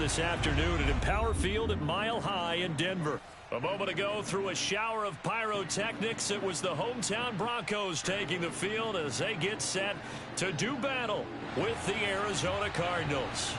this afternoon at Empower Field at Mile High in Denver. A moment ago, through a shower of pyrotechnics, it was the hometown Broncos taking the field as they get set to do battle with the Arizona Cardinals.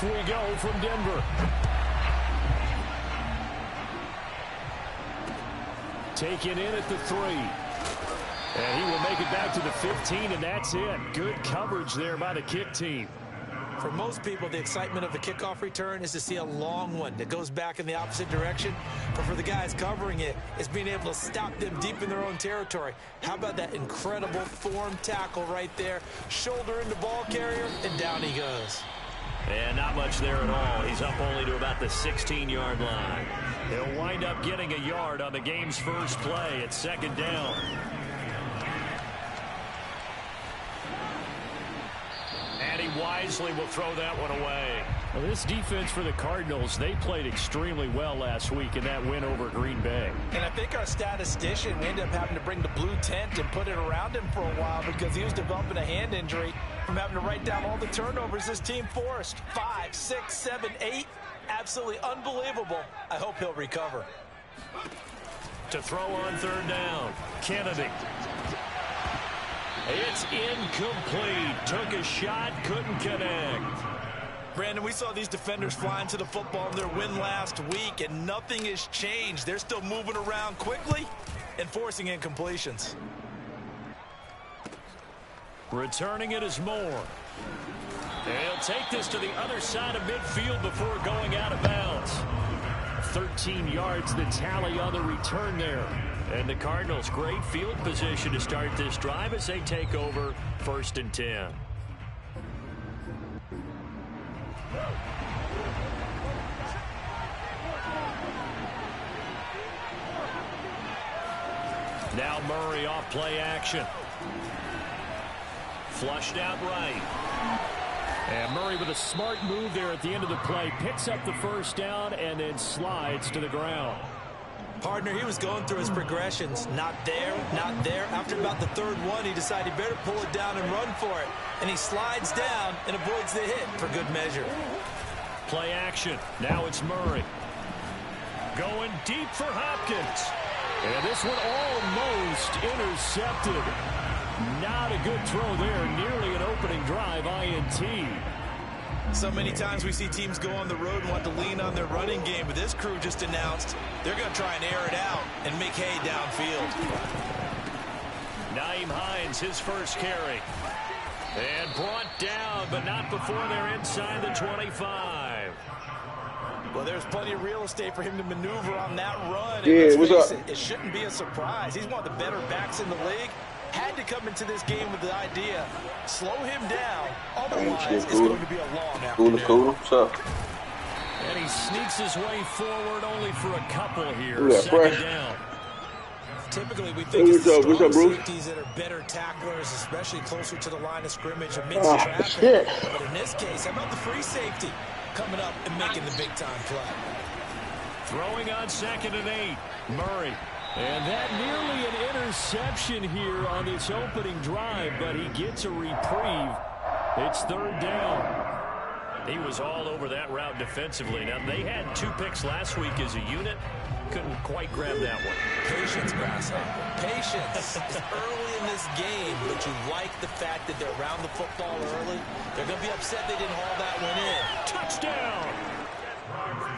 We go from Denver. Taken in at the 3. And he will make it back to the 15, and that's it. Good coverage there by the kick team. For most people, the excitement of a kickoff return is to see a long one that goes back in the opposite direction. But for the guys covering it, it's being able to stop them deep in their own territory. How about that incredible form tackle right there? Shoulder in the ball carrier, and down he goes. And not much there at all. He's up only to about the 16-yard line. He'll wind up getting a yard on the game's first play at second down. And he wisely will throw that one away. Well, this defense for the Cardinals, they played extremely well last week in that win over Green Bay. And I think our statistician ended up having to bring the blue tent and put it around him for a while because he was developing a hand injury from having to write down all the turnovers this team forced. 5, 6, 7, 8. Absolutely unbelievable. I hope he'll recover. To throw on third down, Kennedy. It's incomplete. Took a shot, couldn't connect. Brandon, we saw these defenders flying to the football in their win last week, and nothing has changed. They're still moving around quickly and forcing incompletions. Returning it is Moore. And he'll take this to the other side of midfield before going out of bounds. 13 yards the tally on the return there. And the Cardinals, great field position to start this drive as they take over 1st and 10. Now Murray off play action. Flushed out right. And Murray with a smart move there at the end of the play. Picks up the first down and then slides to the ground. Partner, he was going through his progressions. Not there, not there. After about the 3rd one, he decided he better pull it down and run for it. And he slides down and avoids the hit for good measure. Play action. Now it's Murray. Going deep for Hopkins. And this one almost intercepted. Not a good throw there. Nearly an opening drive INT. So many times we see teams go on the road and want to lean on their running game, but this crew just announced they're going to try and air it out and make hay downfield. Nyheim Hines, his first carry. And brought down, but not before they're inside the 25. Well, there's plenty of real estate for him to maneuver on that run. Yeah, and what's up? It shouldn't be a surprise. He's one of the better backs in the league. Had to come into this game with the idea, slow him down. Otherwise, it's going to be a long afternoon. Cool. What's up? And he sneaks his way forward only for a couple here. Yeah, Second down. Typically, we think it's what's the up, strong bro? safeties that are better tacklers, especially closer to the line of scrimmage amidst traffic. Shit. But in this case, how about the free safety coming up and making the big-time play? Throwing on 2nd and 8. Murray. And that nearly an interception here on this opening drive, but he gets a reprieve. It's 3rd down. He was all over that route defensively. Now, they had 2 picks last week as a unit. Couldn't quite grab that one. Patience, Grasshopper. Patience. It's early in this game, but you like the fact that they're around the football early. They're going to be upset they didn't haul that one in. Touchdown!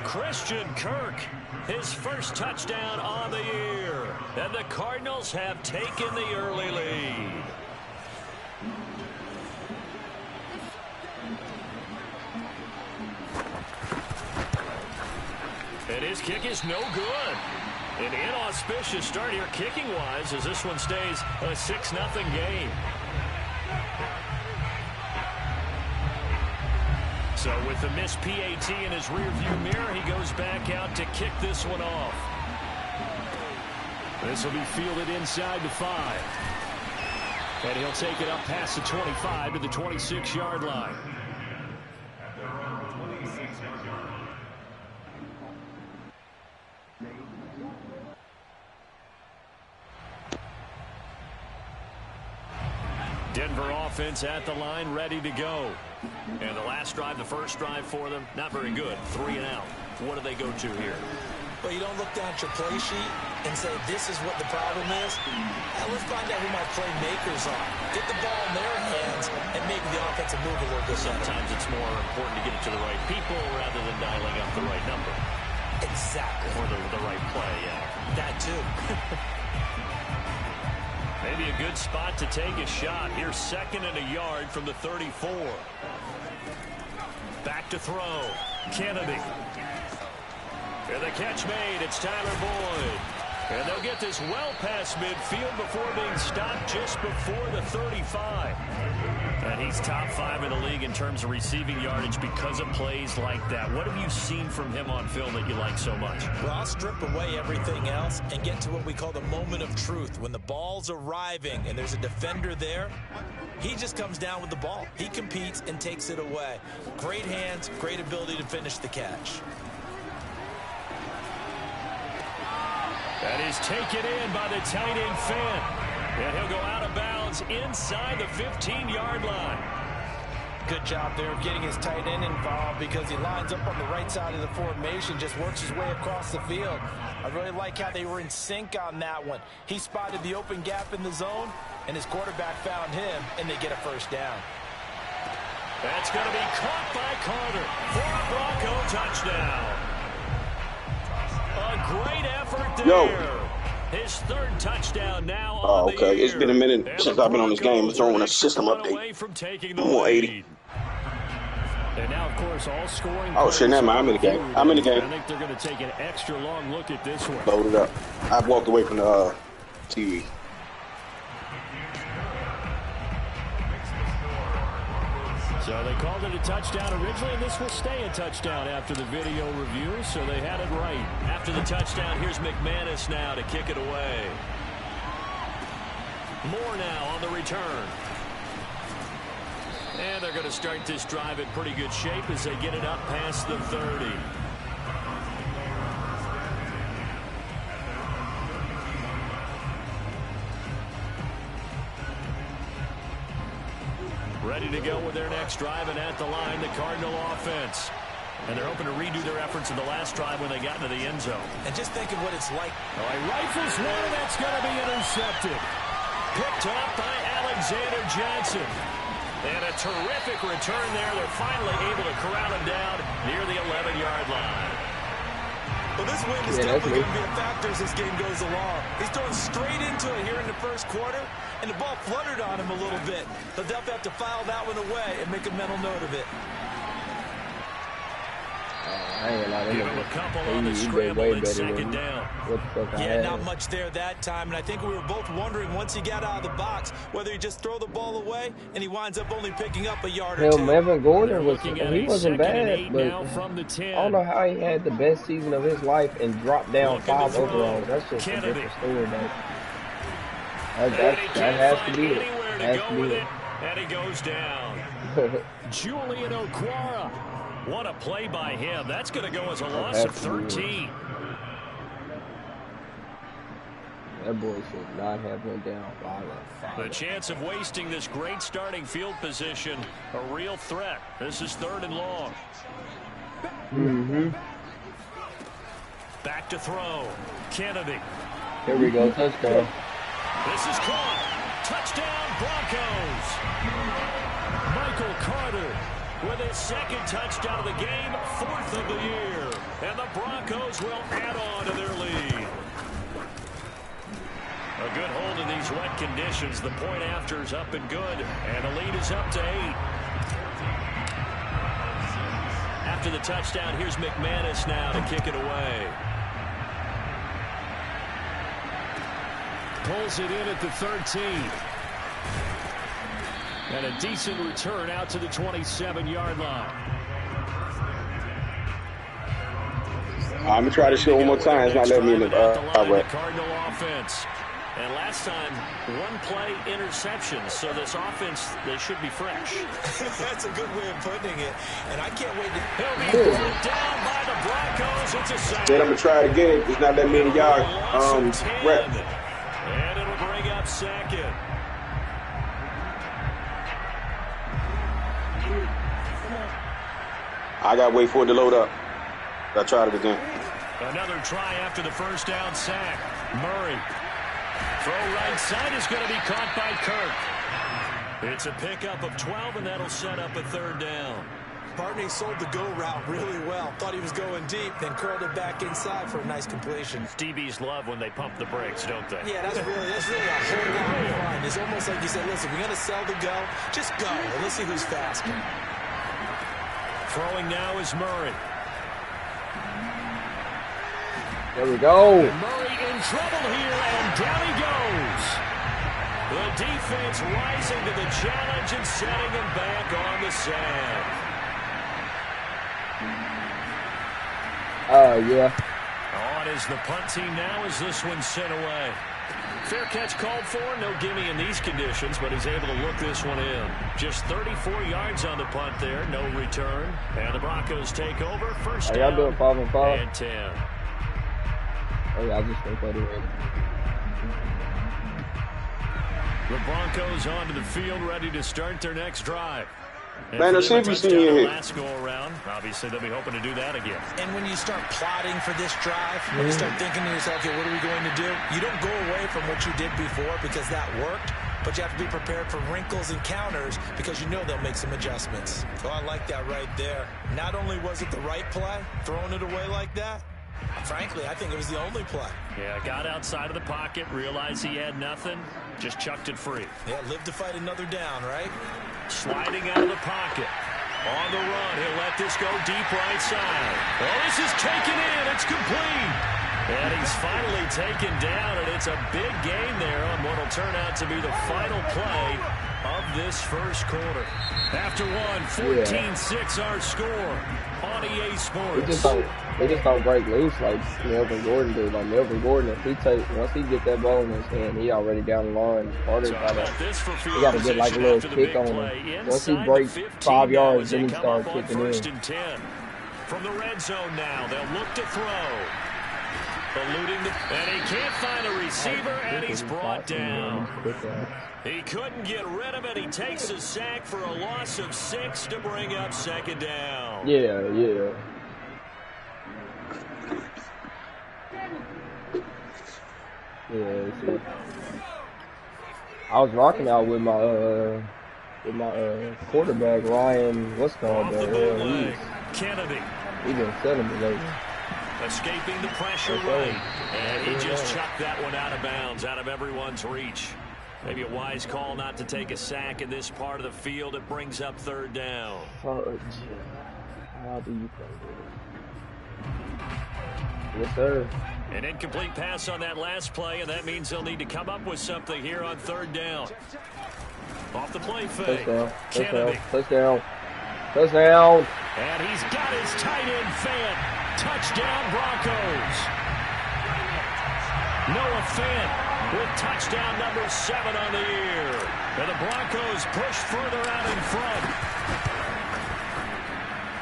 Christian Kirk, his first touchdown on the year. And the Cardinals have taken the early lead. And his kick is no good. An inauspicious start here kicking-wise as this one stays a 6-0 game. So So with the missed PAT in his rearview mirror, he goes back out to kick this one off. This will be fielded inside the 5. And he'll take it up past the 25 to the 26-yard line. Denver offense at the line, ready to go. And the last drive, the first drive for them, not very good. 3 and out. What do they go to here? Well, you don't look down at your play sheet and say, this is what the problem is. Now, let's find out who my playmakers are. Get the ball in their hands, and maybe the offense will move a little bit. Sometimes it's more important to get it to the right people rather than dialing up the right number. Exactly. Or the right play, yeah. That too. Maybe a good spot to take a shot. Here's 2nd and a yard from the 34. Back to throw. Kennedy. And the catch made. It's Tyler Boyd. And they'll get this well past midfield before being stopped just before the 35. And he's top 5 in the league in terms of receiving yardage because of plays like that. What have you seen from him on film that you like so much? Well, I'll strip away everything else and get to what we call the moment of truth. When the ball's arriving and there's a defender there, he just comes down with the ball. He competes and takes it away. Great hands, great ability to finish the catch. That is taken in by the tight end Fant. And he'll go out of bounds inside the 15-yard line. Good job there of getting his tight end involved because he lines up on the right side of the formation, just works his way across the field. I really like how they were in sync on that one. He spotted the open gap in the zone, and his quarterback found him, and they get a first down. That's going to be caught by Carter for a Bronco touchdown. A great effort there. Yo. His 3rd touchdown now on Oh, okay. It's been a minute since I've been on this game. Throwing a system update. I'm on 80. And now, of course, all scoring. Oh, shit, never mind. I'm in the game. I'm in the game. I think they're going to take an extra long look at this one. Load it up. I've walked away from the TV. So they called it a touchdown originally, and this will stay a touchdown after the video review, so they had it right. After the touchdown, here's McManus now to kick it away. Moore now on the return. And they're going to start this drive in pretty good shape as they get it up past the 30. Ready to go with their next drive, and at the line, the Cardinal offense. And they're hoping to redo their efforts in the last drive when they got into the end zone. And just think of what it's like. Oh, he rifles one, and that's going to be intercepted. Picked off by Alexander Johnson. And a terrific return there. They're finally able to corral him down near the 11-yard line. Well, this win is definitely going to be a factor as this game goes along. He's throwing straight into it here in the first quarter, and the ball fluttered on him a little bit. They'll definitely have to file that one away and make a mental note of it. Give him a couple on the scramble and 2nd down. Yeah, not much there that time, and I think we were both wondering once he got out of the box whether he just throw the ball away, and he winds up only picking up a yard or two. Melvin Gordon he wasn't bad, but from the 10. I don't know how he had the best season of his life and dropped down 5 overalls. That's just a different story, though. That has to be it. Has to be it. And he goes down. Julian Okwara. What a play by him. That's going to go as a loss of 13. That boy should not have went down 5. The chance of wasting this great starting field position, a real threat. This is 3rd and long. Back to throw. Kennedy. Here we go. Touchdown. This is caught. Touchdown, Broncos. Michael Carter with his 2nd touchdown of the game, 4th of the year. And the Broncos will add on to their lead. A good hold in these wet conditions. The point after is up and good. And the lead is up to 8. After the touchdown, here's McManus now to kick it away. Pulls it in at the 13. And a decent return out to the 27-yard line. I'm gonna try to show one more time. It's not letting me in the Cardinal offense. And last time, one play interception. So this offense, they should be fresh. That's a good way of putting it. And I can't wait to... He'll be brought down by the Broncos. It's a sack. Then I'm gonna try it again. It's not letting me in the yard. Rep. And it'll bring up second. I gotta wait for it to load up. I tried it again. Another try after the first down sack. Murray. Throw right side is going to be caught by Kirk. It's a pickup of 12, and that'll set up a third down. Barney sold the go route really well. Thought he was going deep, then curled it back inside for a nice completion. DBs love when they pump the brakes, don't they? Yeah, that's really a whole lot of fun. It's almost like you said, listen, we're going to sell the go. Just go, and let's see who's faster. Throwing now is Murray. There we go. And Murray in trouble here, and down he goes. The defense rising to the challenge and setting him back on the sand. Yeah. On is the punt team now as this one's sent away. Fair catch called for, no gimme in these conditions, but he's able to look this one in. Just 34 yards on the punt there, no return. And the Broncos take over, first down. Y'all doing 5 and 5? And 10. Oh, yeah, I just think that is. The Broncos onto the field, ready to start their next drive. Man, the CBC in here. Last go around. Obviously, they'll be hoping to do that again. And when you start plotting for this drive, when you start thinking to yourself, okay, what are we going to do? You don't go away from what you did before because that worked, but you have to be prepared for wrinkles and counters because you know they'll make some adjustments. Oh, I like that right there. Not only was it the right play, throwing it away like that, frankly, I think it was the only play. Yeah, got outside of the pocket, realized he had nothing, just chucked it free. Yeah, live to fight another down, right? Sliding out of the pocket. On the run, he'll let this go deep right side. Oh, this is taken in. It's complete. And he's finally taken down, and it's a big gain there on what will turn out to be the final play of this first quarter. After one, 14-6 our score on EA Sports. They just don't break loose like Melvin Gordon do. Like Melvin Gordon, once he get that ball in his hand, he already down the line. He got to get like a little kick on him. Once he breaks 5 yards, then he starts kicking in. From the red zone now, they'll look to throw. Eluding and he can't find a receiver, and he's brought down. He couldn't get rid of it. He takes a sack for a loss of 6 to bring up second down. Yeah. I was rocking out with my quarterback Ryan. What's called Kennedy. He been selling me lately. Escaping the pressure right, and he just chucked that one out of bounds, out of everyone's reach. Maybe a wise call not to take a sack in this part of the field. It brings up third down. How do you play this? Yes, sir. An incomplete pass on that last play, and that means they'll need to come up with something here on third down. Off the play fake. Touchdown. And he's got his tight end Fant. Touchdown, Broncos. Noah Fant with touchdown number 7 on the year. And the Broncos push further out in front.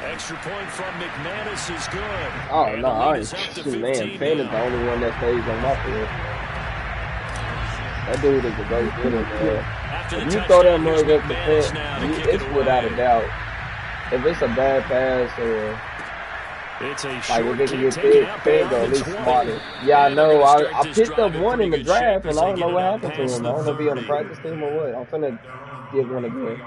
Extra point from McManus is good. Oh, no, man, Fant is the only one that stays on my field. That dude is a great hitter, man. If you throw that mug up the Fant, it's without a doubt. If it's a bad pass or it's a like if it can get big, Fant go at least spot it. Yeah, I know. I picked up one in the draft, and I don't know what happened to him. I don't know if he on the practice team or what. I'm finna get one again.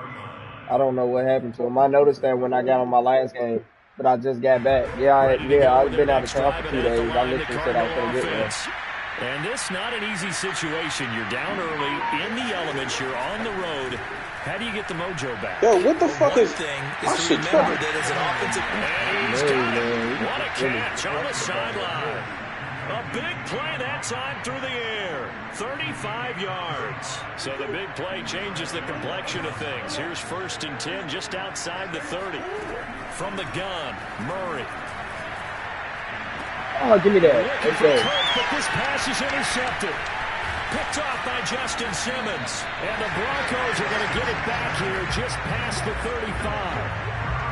I don't know what happened to him. I noticed that when I got on my last game, but I just got back. I've been out of town for 2 days. I literally said I was gonna get one. And this not an easy situation. You're down early in the elements. You're on the road. How do you get the mojo back? Yo, what the fuck is thing is to remember that as an offensive... And he's got it. What a catch on the sideline. A big play that time through the air. 35 yards. So the big play changes the complexion of things. Here's 1st and 10 just outside the 30. From the gun, Murray. Oh, give me that. Looking Let's for go. Kirk, but this pass is intercepted. Picked off by Justin Simmons. And the Broncos are going to get it back here just past the 35.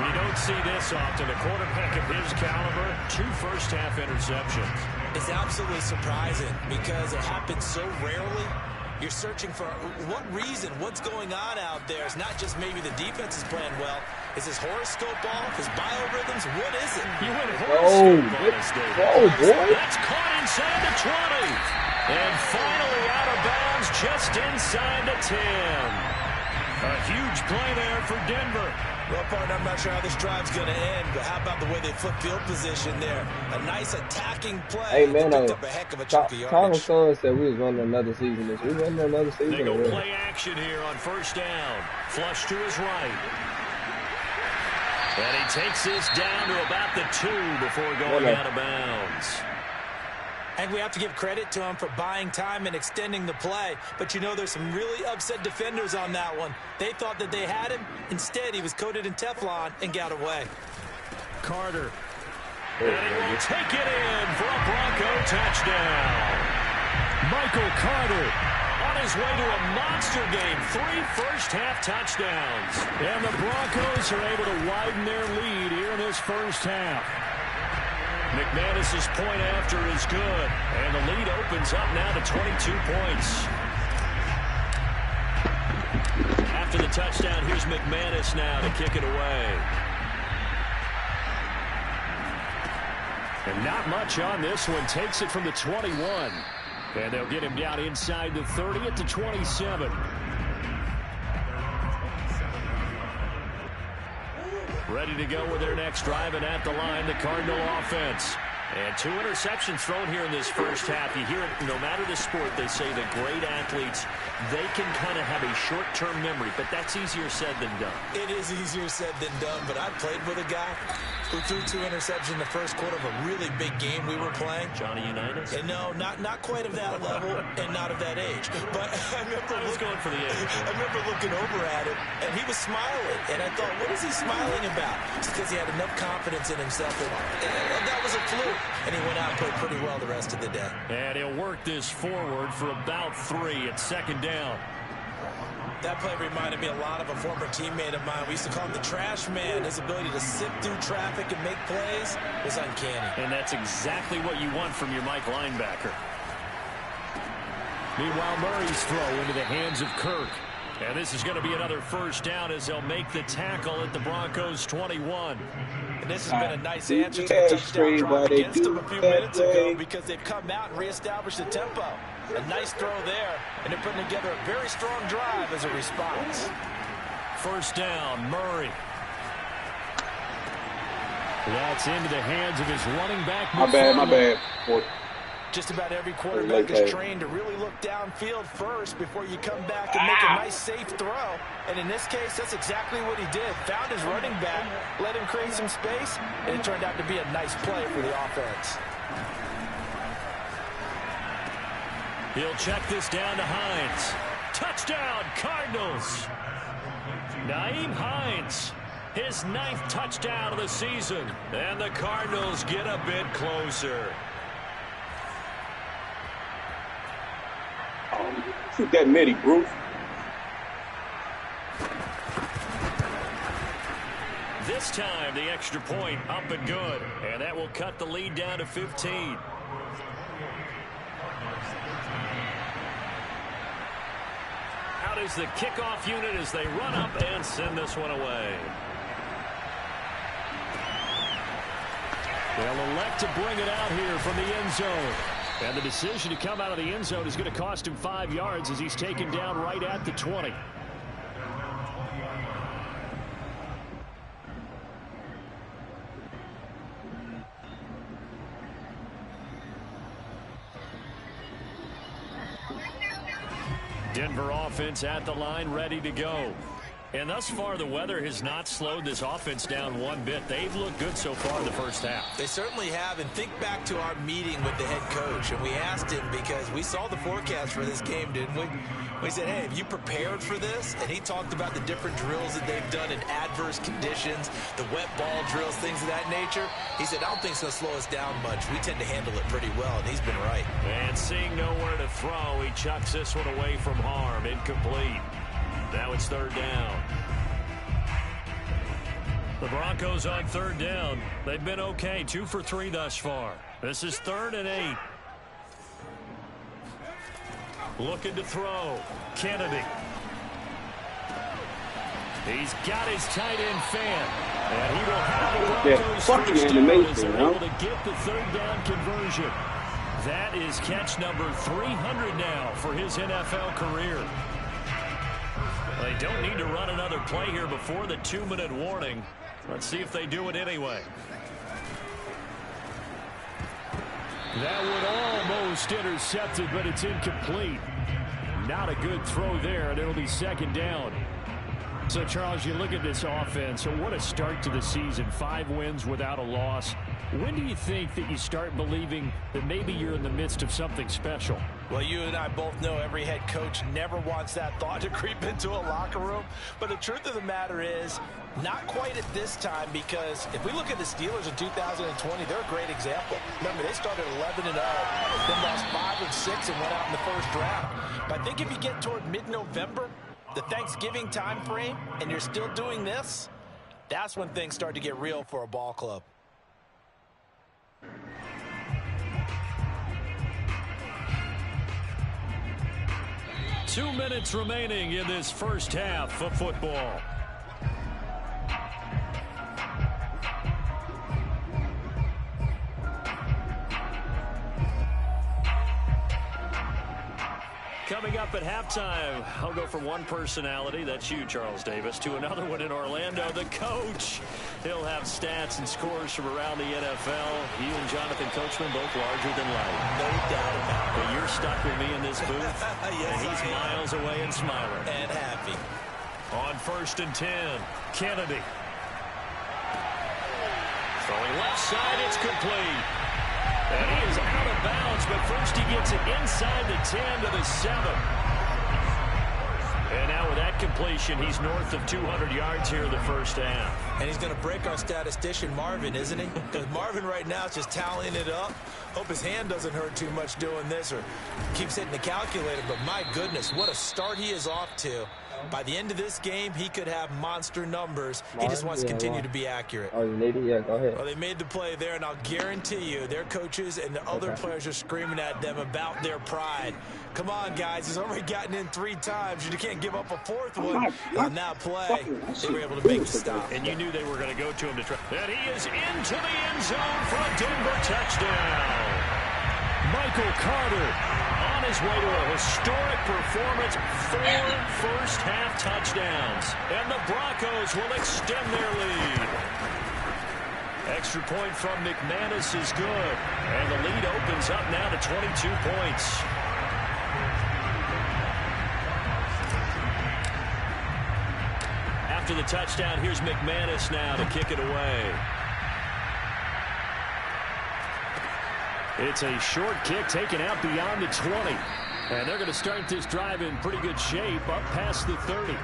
You don't see this often. A quarterback of his caliber, 2 first-half interceptions. It's absolutely surprising because it happens so rarely. You're searching for what reason, what's going on out there. It's not just maybe the defense is playing well. Is his horoscope off? His biorhythms? What is it? You went horoscope on us, David. Oh, boy. That's caught inside the 20. And finally out of bounds just inside the 10. A huge play there for Denver. Well, partner, I'm not sure how this drive's going to end, but how about the way they flip field position there? A nice attacking play. Hey, man, picked up a heck of a chunk of yardage. Carlos said we was running another season. Is we running another season? They go play action here on first down. Flush to his right. And he takes this down to about the 2 before going out of bounds. And we have to give credit to him for buying time and extending the play. But, you know, there's some really upset defenders on that one. They thought that they had him. Instead, he was coated in Teflon and got away. Carter. And he will take it in for a Bronco touchdown. Michael Carter on his way to a monster game. 3 first-half touchdowns. And the Broncos are able to widen their lead here in this first half. McManus's point after is good, and the lead opens up now to 22 points. After the touchdown, here's McManus now to kick it away. And not much on this one. Takes it from the 21. And they'll get him down inside the 30 at the 27. Ready to go with their next drive, and at the line, the Cardinal offense. And 2 interceptions thrown here in this first half. You hear it, no matter the sport, they say the great athletes, they can kind of have a short-term memory, but that's easier said than done. It is easier said than done, but I played with a guy who threw 2 interceptions in the first quarter of a really big game we were playing. Johnny Unitas? And no, not quite of that level and not of that age. But I remember going for the age. I remember looking over at him, and he was smiling. And I thought, what is he smiling about? It's because he had enough confidence in himself. And that was a fluke. And he went out and played pretty well the rest of the day. And he'll work this forward for about 3 at second down. That play reminded me a lot of a former teammate of mine. We used to call him the trash man. His ability to sift through traffic and make plays was uncanny. And that's exactly what you want from your Mike linebacker. Meanwhile, Murray's throw into the hands of Kirk. And this is going to be another first down as they'll make the tackle at the Broncos' 21. And this has been a nice answer to the touchdown drive against them a few minutes ago because they've come out and reestablished the tempo. A nice throw there, and they're putting together a very strong drive as a response. First down, Murray. That's into the hands of his running back. My bad. Just about every quarterback is trained to really look downfield first before you come back and make a nice, safe throw. And in this case, that's exactly what he did. Found his running back, let him create some space, and it turned out to be a nice play for the offense. He'll check this down to Hines. Touchdown, Cardinals. Nyheim Hines, his 9th touchdown of the season. And the Cardinals get a bit closer. Shoot that midi, Bruce. This time, the extra point up and good. And that will cut the lead down to 15. Out is the kickoff unit as they run up and send this one away. They'll elect to bring it out here from the end zone. And the decision to come out of the end zone is going to cost him 5 yards as he's taken down right at the 20. Denver offense at the line, ready to go. And thus far, the weather has not slowed this offense down one bit. They've looked good so far in the first half. They certainly have. And think back to our meeting with the head coach. And we asked him, because we saw the forecast for this game, didn't we? We said, hey, have you prepared for this? And he talked about the different drills that they've done in adverse conditions, the wet ball drills, things of that nature. He said, I don't think it's going to slow us down much. We tend to handle it pretty well, and he's been right. And seeing nowhere to throw, he chucks this one away from harm. Incomplete. Now it's third down. The Broncos on third down. They've been okay, 2 for 3 thus far. This is 3rd and 8. Looking to throw. Kennedy. He's got his tight end fan. And he will have the Broncos first down as they're able to get the third down conversion. That is catch number 300 now for his NFL career. They don't need to run another play here before the 2-minute warning. Let's see if they do it anyway. That would almost intercept it, but it's incomplete. Not a good throw there, and it'll be second down. So, Charles, you look at this offense, so what a start to the season. 5 wins without a loss. When do you think that you start believing that maybe you're in the midst of something special? Well, you and I both know every head coach never wants that thought to creep into a locker room. But the truth of the matter is, not quite at this time, because if we look at the Steelers in 2020, they're a great example. Remember, they started 11-0, then lost 5 of 6 and went out in the first round. But I think if you get toward mid-November, the Thanksgiving time frame, and you're still doing this, that's when things start to get real for a ball club. Two minutes remaining in this first half of football. Coming up at halftime, I'll go from one personality, that's you, Charles Davis, to another one in Orlando, the coach. He'll have stats and scores from around the NFL. You and Jonathan Coachman both larger than life. No doubt about it. But you're stuck with me in this booth, yes, and he's miles away and smiling. And happy. On 1st and 10, Kennedy. Throwing left side, it's complete. And he is out of bounds, but first he gets it inside the 10 to the 7. And now with that completion, he's north of 200 yards here in the first half. And he's going to break our statistician, Marvin, isn't he? Because Marvin right now is just tallying it up. Hope his hand doesn't hurt too much doing this or keeps hitting the calculator. But my goodness, what a start he is off to. By the end of this game, he could have monster numbers. He just wants to continue to be accurate. Oh, you need it? Yeah, go ahead. Well, they made the play there, and I'll guarantee you their coaches and the other players are screaming at them about their pride. Come on, guys. He's already gotten in 3 times. You can't give up a 4th one. On that play, they were able to make the stop. And you knew they were going to go to him to try. And he is into the end zone for a Denver touchdown. Michael Carter on his way to a historic performance, 4 first-half touchdowns. And the Broncos will extend their lead. Extra point from McManus is good. And the lead opens up now to 22 points. After the touchdown, here's McManus now to kick it away. It's a short kick taken out beyond the 20. And they're going to start this drive in pretty good shape up past the 30.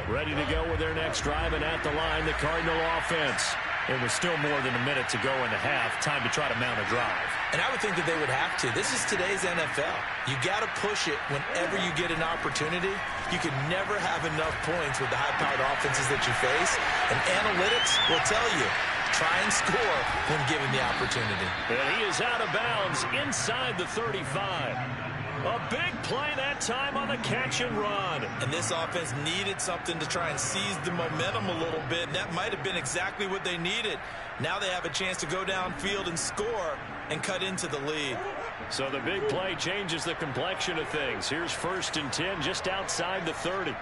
Ready to go with their next drive, and at the line, the Cardinal offense. It was still more than a minute to go in the half. Time to try to mount a drive. And I would think that they would have to. This is today's NFL. You got to push it whenever you get an opportunity. You can never have enough points with the high-powered offenses that you face. And analytics will tell you, try and score when given the opportunity. And he is out of bounds inside the 35. A big play that time on the catch and run. And this offense needed something to try and seize the momentum a little bit. And that might have been exactly what they needed. Now they have a chance to go downfield and score and cut into the lead. So the big play changes the complexion of things. Here's 1st and 10 just outside the 30.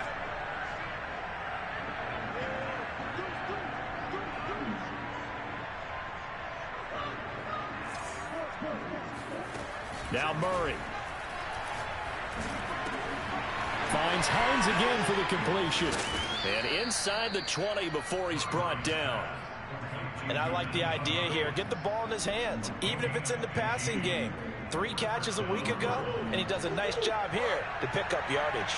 Now Murray. Finds Hines again for the completion. And inside the 20 before he's brought down. And I like the idea here. Get the ball in his hands, even if it's in the passing game. 3 catches a week ago, and he does a nice job here to pick up yardage.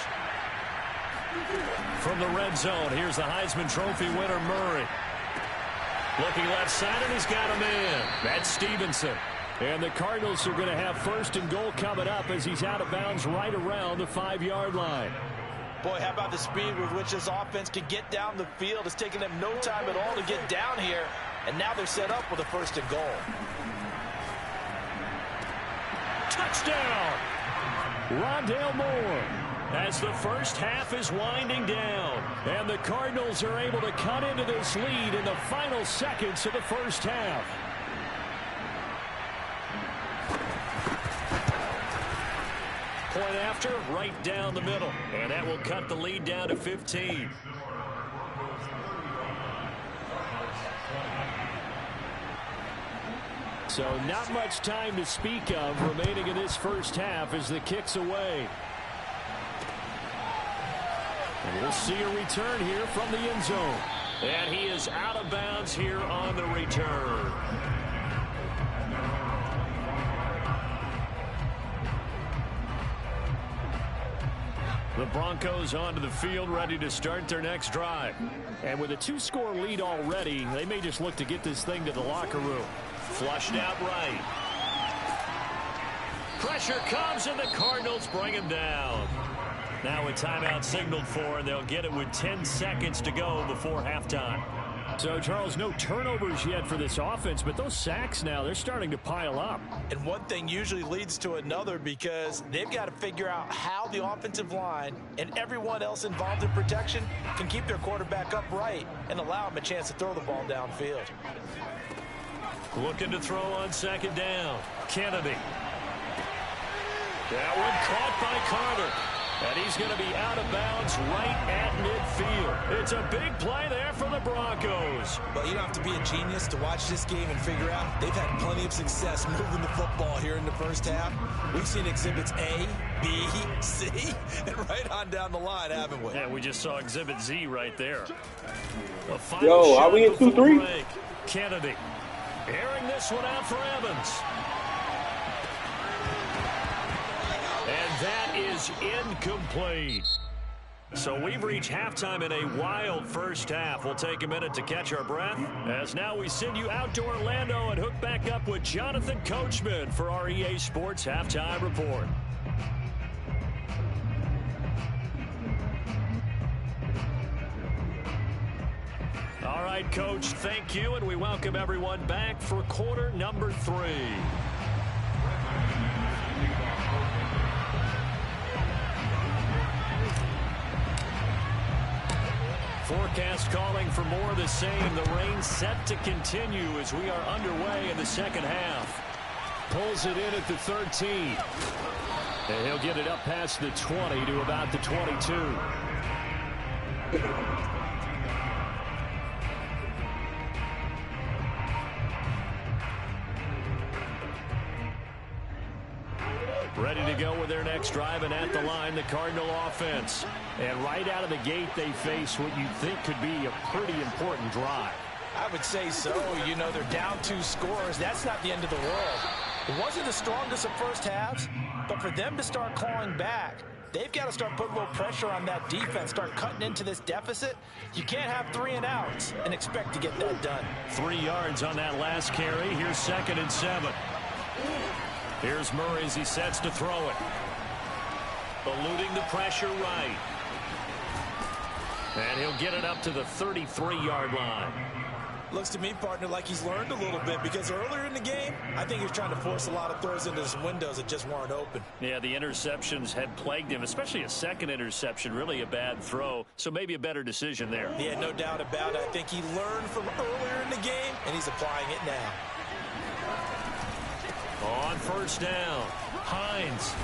From the red zone, here's the Heisman Trophy winner, Murray. Looking left side, and he's got a man. That's Stevenson. And the Cardinals are going to have 1st and goal coming up as he's out of bounds right around the 5-yard line. Boy, how about the speed with which this offense can get down the field? It's taken them no time at all to get down here, and now they're set up with a 1st and goal. Touchdown! Rondale Moore. As the first half is winding down, and the Cardinals are able to cut into this lead in the final seconds of the first half. Point after, right down the middle, and that will cut the lead down to 15. So not much time to speak of remaining in this first half as the kick's away. And we'll see a return here from the end zone. And he is out of bounds here on the return. The Broncos onto the field, ready to start their next drive. And with a 2-score lead already, they may just look to get this thing to the locker room. Flushed out right. Pressure comes, and the Cardinals bring him down. Now a timeout signaled for, and they'll get it with 10 seconds to go before halftime. So, Charles, no turnovers yet for this offense, but those sacks now, they're starting to pile up. And one thing usually leads to another because they've got to figure out how the offensive line and everyone else involved in protection can keep their quarterback upright and allow him a chance to throw the ball downfield. Looking to throw on 2nd down. Kennedy. That one caught by Carter. And he's going to be out of bounds right at midfield. It's a big play there for the Broncos. But you don't have to be a genius to watch this game and figure out they've had plenty of success moving the football here in the first half. We've seen exhibits A, B, C, and right on down the line, haven't we? Yeah, we just saw exhibit Z right there. Yo, are we in 2-3? Kennedy airing this one out for Evans. And that is incomplete. So we've reached halftime in a wild first half. We'll take a minute to catch our breath as now we send you out to Orlando and hook back up with Jonathan Coachman for our EA Sports Halftime Report. All right, Coach, thank you, and we welcome everyone back for quarter number 3. Forecast calling for more of the same. The rain set to continue as we are underway in the second half. Pulls it in at the 13. And he'll get it up past the 20 to about the 22. Ready to go with their next drive, and at the line, the Cardinal offense. And right out of the gate, they face what you think could be a pretty important drive. I would say so. You know, they're down 2 scores. That's not the end of the world. It wasn't the strongest of first halves, but for them to start clawing back, they've got to start putting a little pressure on that defense, start cutting into this deficit. You can't have 3 and outs and expect to get that done. 3 yards on that last carry. Here's 2nd and 7. Here's Murray as he sets to throw it. Eluding the pressure right. And he'll get it up to the 33-yard line. Looks to me, partner, like he's learned a little bit because earlier in the game, I think he was trying to force a lot of throws into some windows that just weren't open. Yeah, the interceptions had plagued him, especially a second interception, really a bad throw. So maybe a better decision there. Yeah, no doubt about it. I think he learned from earlier in the game, and he's applying it now. On first down, Hines.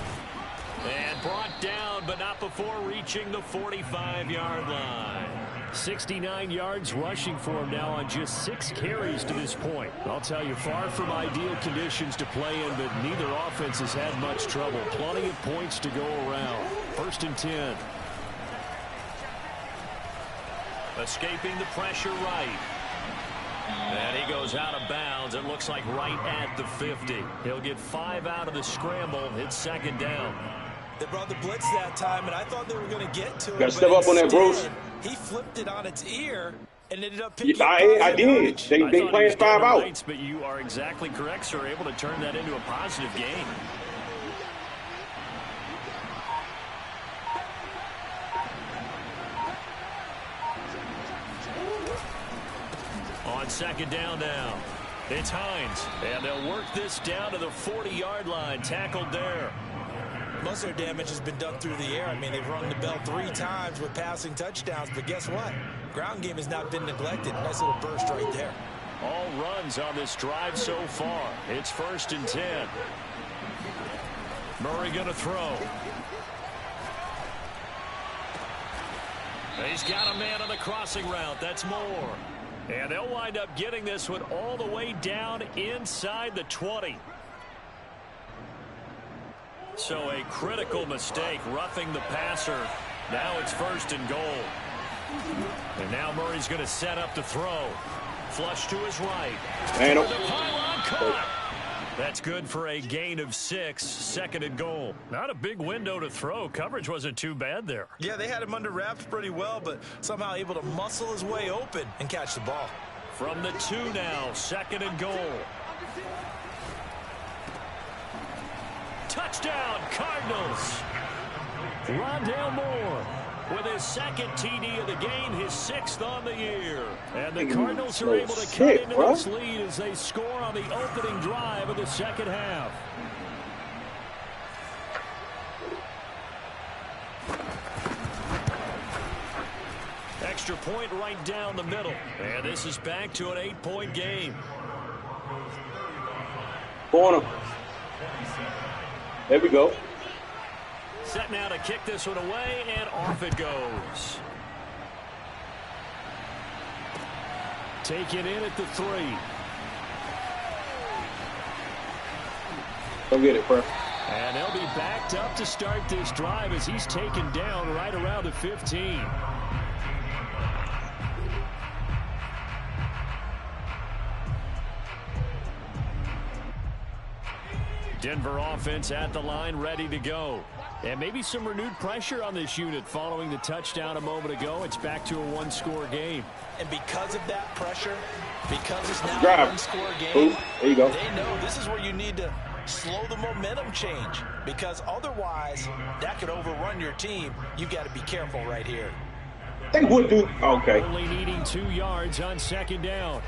And brought down, but not before reaching the 45-yard line. 69 yards rushing for him now on just 6 carries to this point. I'll tell you, far from ideal conditions to play in, but neither offense has had much trouble. Plenty of points to go around. 1st and 10. Escaping the pressure right. And he goes out of bounds. It looks like right at the 50. He'll get 5 out of the scramble. It's 2nd down. They brought the blitz that time, and I thought they were going to get to it. Gotta step up on that, Bruce. He flipped it on its ear and ended up picking I did. They playing 5 out. Rights, but you are exactly correct, sir. Able to turn that into a positive gain. On 2nd down now, it's Hines, and they'll work this down to the 40-yard line. Tackled there. Most of their damage has been done through the air. I mean, they've rung the bell 3 times with passing touchdowns, but guess what? Ground game has not been neglected. Nice little burst right there. All runs on this drive so far. It's 1st and 10. Murray going to throw. He's got a man on the crossing route. That's Moore. And they'll wind up getting this one all the way down inside the 20. So a critical mistake, roughing the passer. Now it's 1st and goal. And now Murray's going to set up to throw. Flush to his right. And the pylon caught. That's good for a gain of 6. 2nd and goal. Not a big window to throw. Coverage wasn't too bad there. Yeah, they had him under wraps pretty well, but somehow able to muscle his way open and catch the ball. From the 2 now, 2nd and goal. Touchdown, Cardinals. Rondale Moore with his 2nd TD of the game, his 6th on the year. And the Cardinals are able to cut into this lead as they score on the opening drive of the 2nd half. Extra point right down the middle. And this is back to an 8-point game. Corner. There we go. Set now to kick this one away, and off it goes. Taken in at the 3. Go get it, bro. And they'll be backed up to start this drive as he's taken down right around the 15. Denver offense at the line, ready to go. And maybe some renewed pressure on this unit following the touchdown a moment ago. It's back to a 1-score game. And because of that pressure, because it's now Drive. a 1-score game, there you go. They know this is where you need to slow the momentum change, because otherwise that could overrun your team. You got to be careful right here. They would do. Okay. Only needing 2 yards on 2nd down.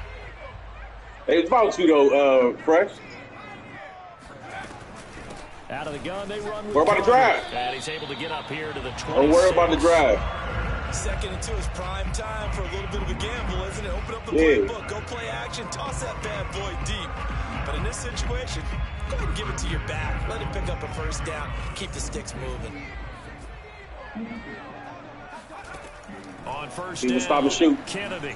It's about to, though, Fresh. Out of the gun, they run with Worry about the drive. And he's able to get up here to the 26. Don't worry about the drive. 2nd and 2 is prime time for a little bit of a gamble, isn't it? Open up the playbook, go play action, toss that bad boy deep. But in this situation, go ahead and give it to your back. Let him pick up a 1st down. Keep the sticks moving. On 1st He down, was stop and shoot. Kennedy.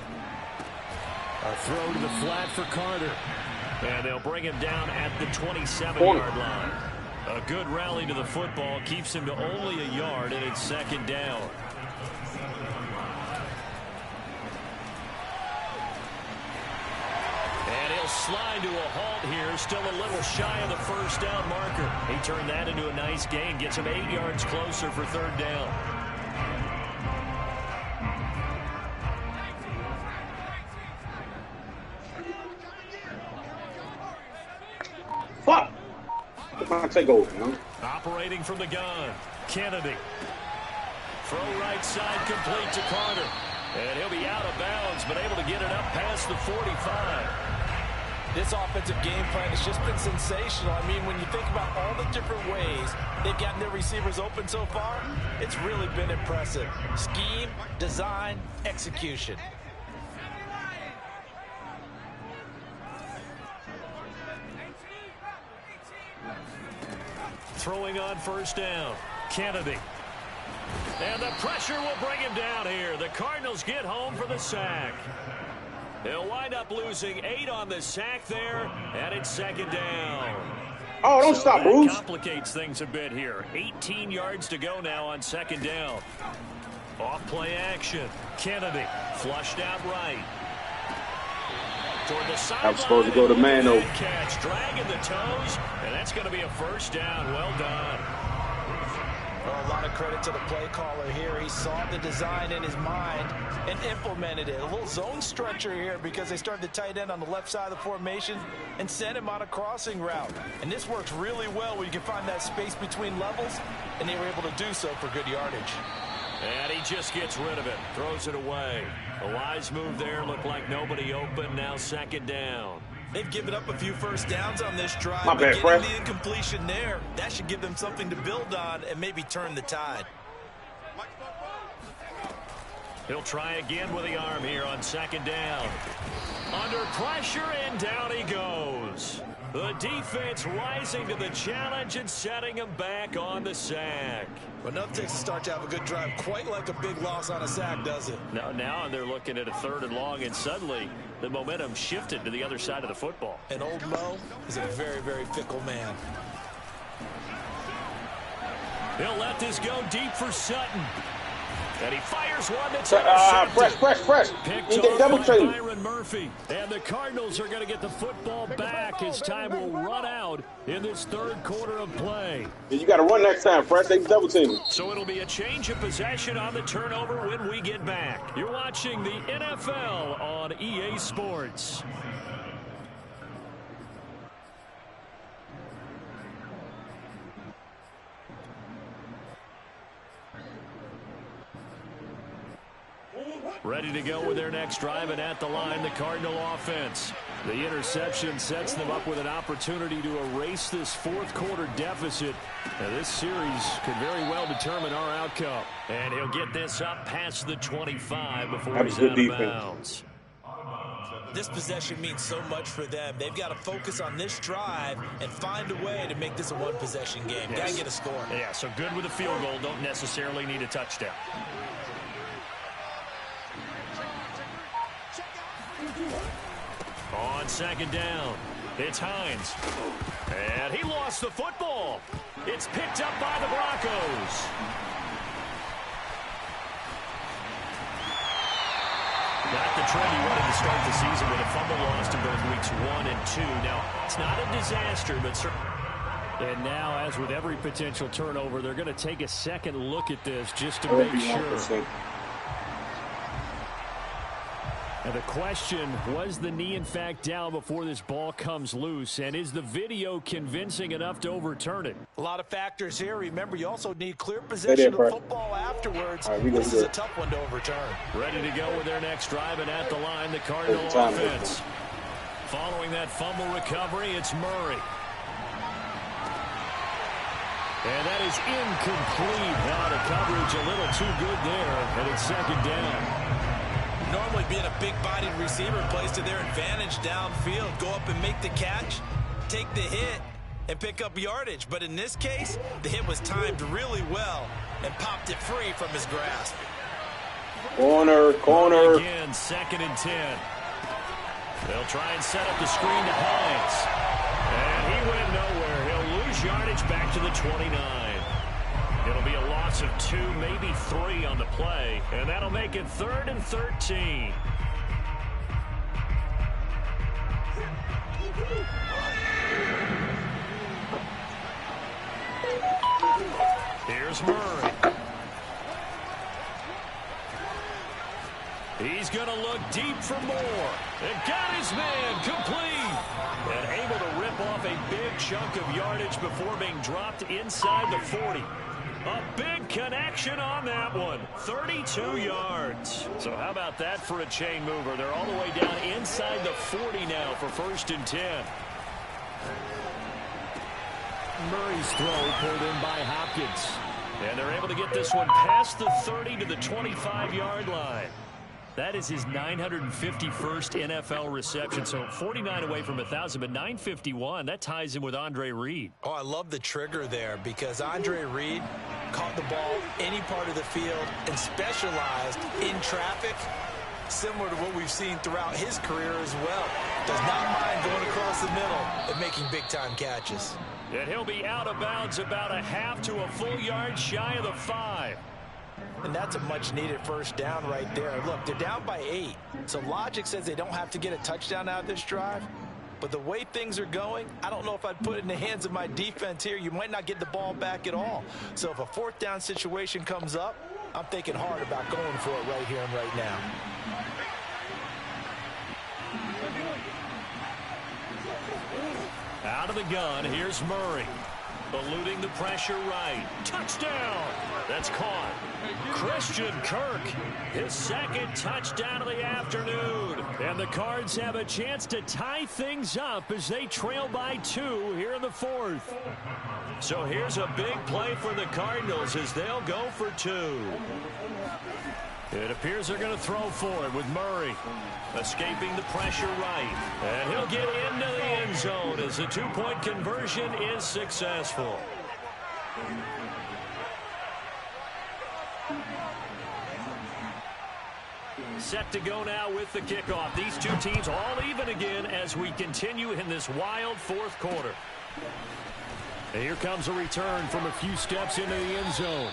A throw to the flat for Carter. And they'll bring him down at the 27-yard line. A good rally to the football keeps him to only a yard, and it's 2nd down. And he'll slide to a halt here, still a little shy of the 1st down marker. He turned that into a nice gain, gets him 8 yards closer for 3rd down. Fuck! My take over, man. Operating from the gun, Kennedy. Throw right side complete to Carter. And he'll be out of bounds, but able to get it up past the 45. This offensive game plan has just been sensational. I mean, when you think about all the different ways they've gotten their receivers open so far, it's really been impressive. Scheme, design, execution. Throwing on 1st down, Kennedy. And the pressure will bring him down here. The Cardinals get home for the sack. They'll wind up losing 8 on the sack there, and it's second down. Oh, don't stop, Bruce. Complicates things a bit here. 18 yards to go now on second down. Off play action. Kennedy flushed out right. Toward the sideline. I was supposed to go to man, though. Catch, dragging the toes, and that's going to be a first down. Well done. Well, a lot of credit to the play caller here. He saw the design in his mind and implemented it. A little zone stretcher here because they started the tight end on the left side of the formation and sent him on a crossing route. And this works really well where you can find that space between levels, and they were able to do so for good yardage. And he just gets rid of it, throws it away. A wise move there, looked like nobody open, now second down. They've given up a few first downs on this drive, My but bad, getting Fred. the incompletion there, that should give them something to build on and maybe turn the tide. He'll try again with the arm here on second down. Under pressure, and down he goes. The defense rising to the challenge and setting him back on the sack. But enough takes a start to have a good drive, quite like a big loss on a sack, does it? Now they're looking at a 3rd and long, and suddenly the momentum shifted to the other side of the football. And old Mo is a very, very fickle man. He'll let this go deep for Sutton. And he fires one that's Fresh. picked You get off double by teamed. Byron Murphy. And the Cardinals are going to get the football back as time will run out in this 3rd quarter of play. You got to run next time, Fresh. They double team. So it'll be a change of possession on the turnover when we get back. You're watching the NFL on EA Sports. Ready to go with their next drive, and at the line, the Cardinal offense. The interception sets them up with an opportunity to erase this 4th quarter deficit. Now, this series could very well determine our outcome. And he'll get this up past the 25 before he's out of bounds. This possession means so much for them. They've got to focus on this drive and find a way to make this a one-possession game. Yes. Got to get a score. Yeah, so good with a field goal. Don't necessarily need a touchdown. On second down, it's Hines. And he lost the football. It's picked up by the Broncos. Not the trend he wanted to start the season with a fumble lost in both weeks 1 and 2. Now, it's not a disaster, but certainly. And now, as with every potential turnover, they're going to take a second look at this just to make sure. And the question, was the knee in fact down before this ball comes loose? And is the video convincing enough to overturn it? A lot of factors here. Remember, you also need clear possession of football afterwards. This is a tough one to overturn. Ready to go with their next drive, and at the line, the Cardinal offense. Following that fumble recovery, it's Murray. And that is incomplete. Now the coverage a little too good there, and it's second down. Normally being a big-bodied receiver plays to their advantage downfield. Go up and make the catch, take the hit, and pick up yardage. But in this case, the hit was timed really well and popped it free from his grasp. Corner. Again, 2nd and 10. They'll try and set up the screen to Hines. And he went nowhere. He'll lose yardage back to the 29. It'll be a loss of 2, maybe 3 on the play, and that'll make it 3rd and 13. Here's Murray. He's going to look deep for more. And got his man complete. And able to rip off a big chunk of yardage before being dropped inside the 40. A big connection on that one. 32 yards. So how about that for a chain mover? They're all the way down inside the 40 now for 1st and 10. Murray's throw pulled in by Hopkins. And they're able to get this one past the 30 to the 25-yard line. That is his 951st NFL reception, so 49 away from 1,000, but 951, that ties him with Andre Reed. Oh, I love the trigger there because Andre Reed caught the ball any part of the field and specialized in traffic, similar to what we've seen throughout his career as well. Does not mind going across the middle and making big-time catches. And he'll be out of bounds about a half to a full yard shy of the 5. And that's a much-needed first down right there. Look, they're down by 8, so logic says they don't have to get a touchdown out of this drive. But the way things are going, I don't know if I'd put it in the hands of my defense here. You might not get the ball back at all. So if a fourth down situation comes up, I'm thinking hard about going for it right here and right now. Out of the gun, here's Murray. Eluding the pressure right. Touchdown! That's caught. Christian Kirk, his second touchdown of the afternoon. And the Cards have a chance to tie things up as they trail by 2 here in the 4th. So here's a big play for the Cardinals as they'll go for 2. It appears they're going to throw for it with Murray. Escaping the pressure right. And he'll get into the end zone as the 2-point conversion is successful. Set to go now with the kickoff. These two teams all even again as we continue in this wild 4th quarter. And here comes a return from a few steps into the end zone.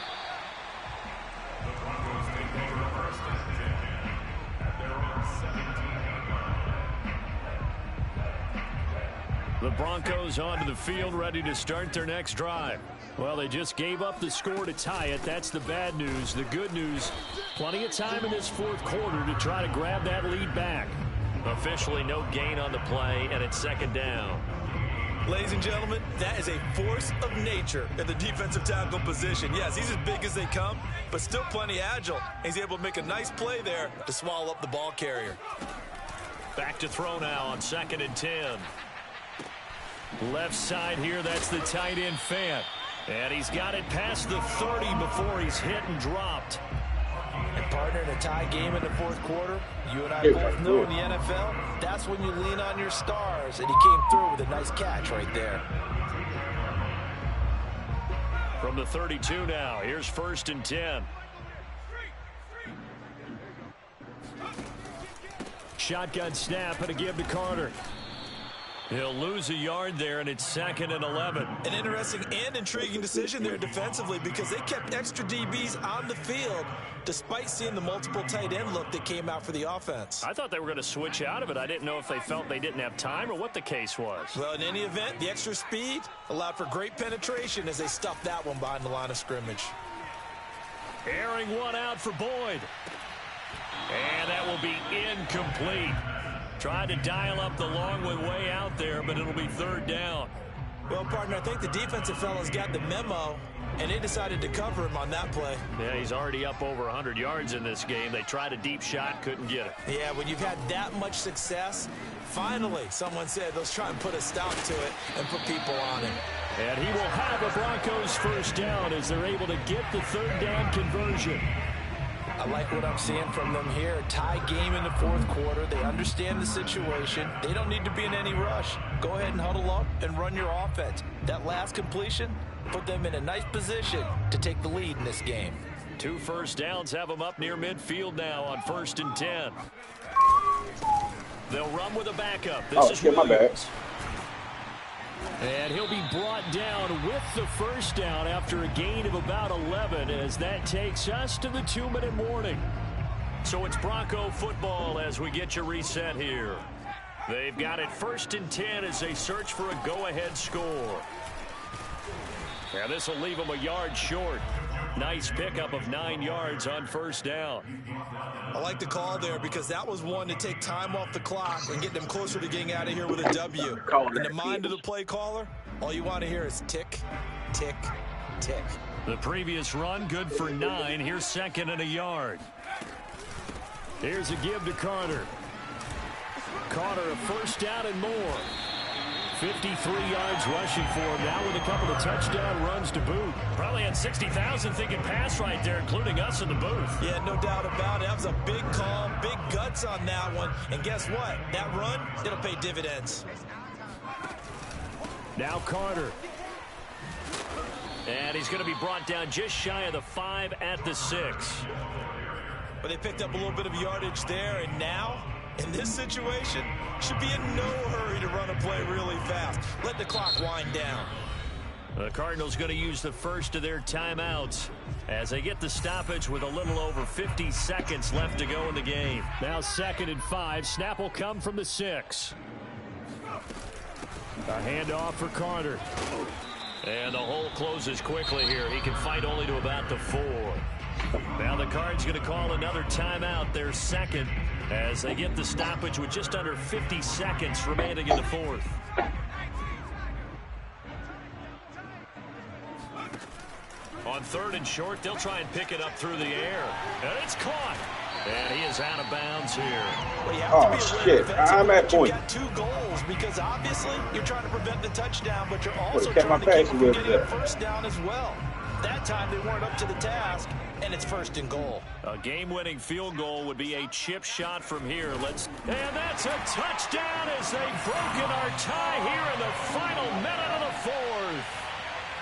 The Broncos onto the field, ready to start their next drive. Well, they just gave up the score to tie it. That's the bad news. The good news, plenty of time in this 4th quarter to try to grab that lead back. Officially no gain on the play, and it's 2nd down. Ladies and gentlemen, that is a force of nature at the defensive tackle position. Yes, he's as big as they come, but still plenty agile. He's able to make a nice play there to swallow up the ball carrier. Back to throw now on 2nd and 10. Left side here, that's the tight end Fant. And he's got it past the 30 before he's hit and dropped. And partner, in a tie game in the 4th quarter, you and I both know in the NFL, that's when you lean on your stars. And he came through with a nice catch right there. From the 32 now, here's 1st and 10. Shotgun snap and a give to Carter. He'll lose a yard there, and it's 2nd and 11. An interesting and intriguing decision there defensively because they kept extra DBs on the field despite seeing the multiple tight end look that came out for the offense. I thought they were going to switch out of it. I didn't know if they felt they didn't have time or what the case was. Well, in any event, the extra speed allowed for great penetration as they stuffed that one behind the line of scrimmage. Airing one out for Boyd. And that will be incomplete. Tried to dial up the long one way out there, but it'll be 3rd down. Well, partner, I think the defensive fellas got the memo, and they decided to cover him on that play. Yeah, he's already up over 100 yards in this game. They tried a deep shot, couldn't get it. Yeah, when you've had that much success, finally, someone said, let's try and put a stop to it and put people on it. And he will have a Broncos 1st down as they're able to get the 3rd down conversion. I like what I'm seeing from them here. Tie game in the 4th quarter. They understand the situation. They don't need to be in any rush. Go ahead and huddle up and run your offense. That last completion put them in a nice position to take the lead in this game. 2 first downs have them up near midfield now on 1st and 10. They'll run with a backup. This is Williams. My bad. And he'll be brought down with the 1st down after a gain of about 11 as that takes us to the 2-minute warning. So it's Bronco football as we get you reset here. They've got it 1st and 10 as they search for a go-ahead score. And this will leave them a yard short. Nice pickup of 9 yards on 1st down. I like the call there because that was one to take time off the clock and get them closer to getting out of here with a W. In the mind of the play caller, all you want to hear is tick, tick, tick. The previous run good for 9. Here's 2nd and a yard. Here's a give to Carter. Carter a 1st down and more. 53 yards rushing for him now with a couple of touchdown runs to boot. Probably had 60,000 thinking pass right there, including us in the booth. Yeah, no doubt about it. That was a big call, big guts on that one. And guess what? That run, it'll pay dividends. Now Carter. And he's going to be brought down just shy of the 5 at the 6. But they picked up a little bit of yardage there, and now, in this situation, should be in no hurry to run a play really fast. Let the clock wind down. The Cardinals going to use the first of their timeouts as they get the stoppage with a little over 50 seconds left to go in the game. Now 2nd and 5. Snap will come from the 6. A handoff for Carter. And the hole closes quickly here. He can fight only to about the 4. Now the Cards going to call another timeout, their 2nd, as they get the stoppage with just under 50 seconds remaining in the 4th. On 3rd and short, they'll try and pick it up through the air. And it's caught. And he is out of bounds here. Well, you have to be shit. I'm at point. You got 2 goals because obviously you're trying to prevent the touchdown, but you're also trying to keep them from getting a first down as well. That time they weren't up to the task, and it's 1st and goal. A game-winning field goal would be a chip shot from here. And that's a touchdown as they've broken our tie here in the final minute of the 4th.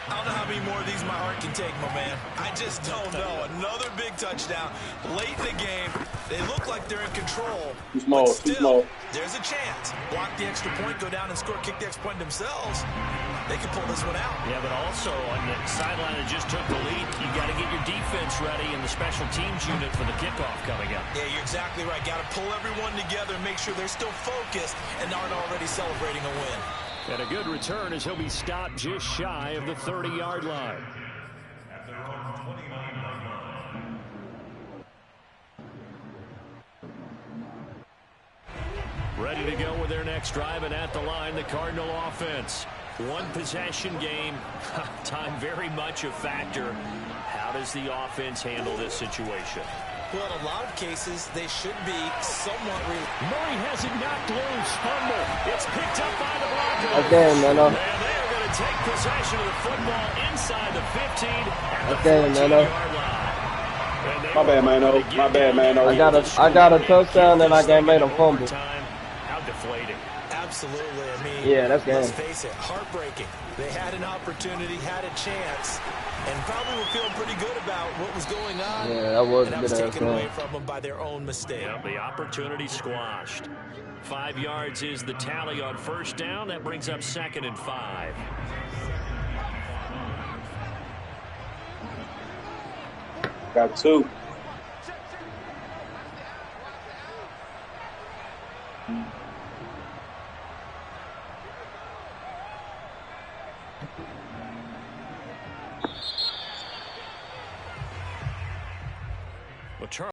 I don't know how many more of these my heart can take, my man. I just don't know. Another big touchdown late in the game. They look like they're in control. Too small, but still, too small. There's a chance. Block the extra point, go down and score, kick the extra point themselves. They can pull this one out. Yeah, but also on the sideline that just took the lead, you got to get your defense ready in the special teams unit for the kickoff coming up. Yeah, you're exactly right. Got to pull everyone together and make sure they're still focused and aren't already celebrating a win. And a good return as he'll be stopped just shy of the 30-yard line. Ready to go with their next drive, and at the line, the Cardinal offense. One possession game, time very much a factor. How does the offense handle this situation? Well, in a lot of cases, they should be somewhat Murray has it knocked loose. Fumble. It's picked up by the Broncos. Okay, Nano. And they are going to take possession of the football inside the 15 at the Okay, 14-yard line. My bad, Mano. My bad, Mano. I got a touchdown and I made a fumble. How deflating. Absolutely. I mean, yeah, that's good. Let's face it, heartbreaking. They had an opportunity, had a chance, and probably were feeling pretty good about what was going on. Yeah, that was and that was taken away from them by their own mistake. Yeah, the opportunity squashed. 5 yards is the tally on 1st down. That brings up 2nd and 5. Got 2. Well, Charles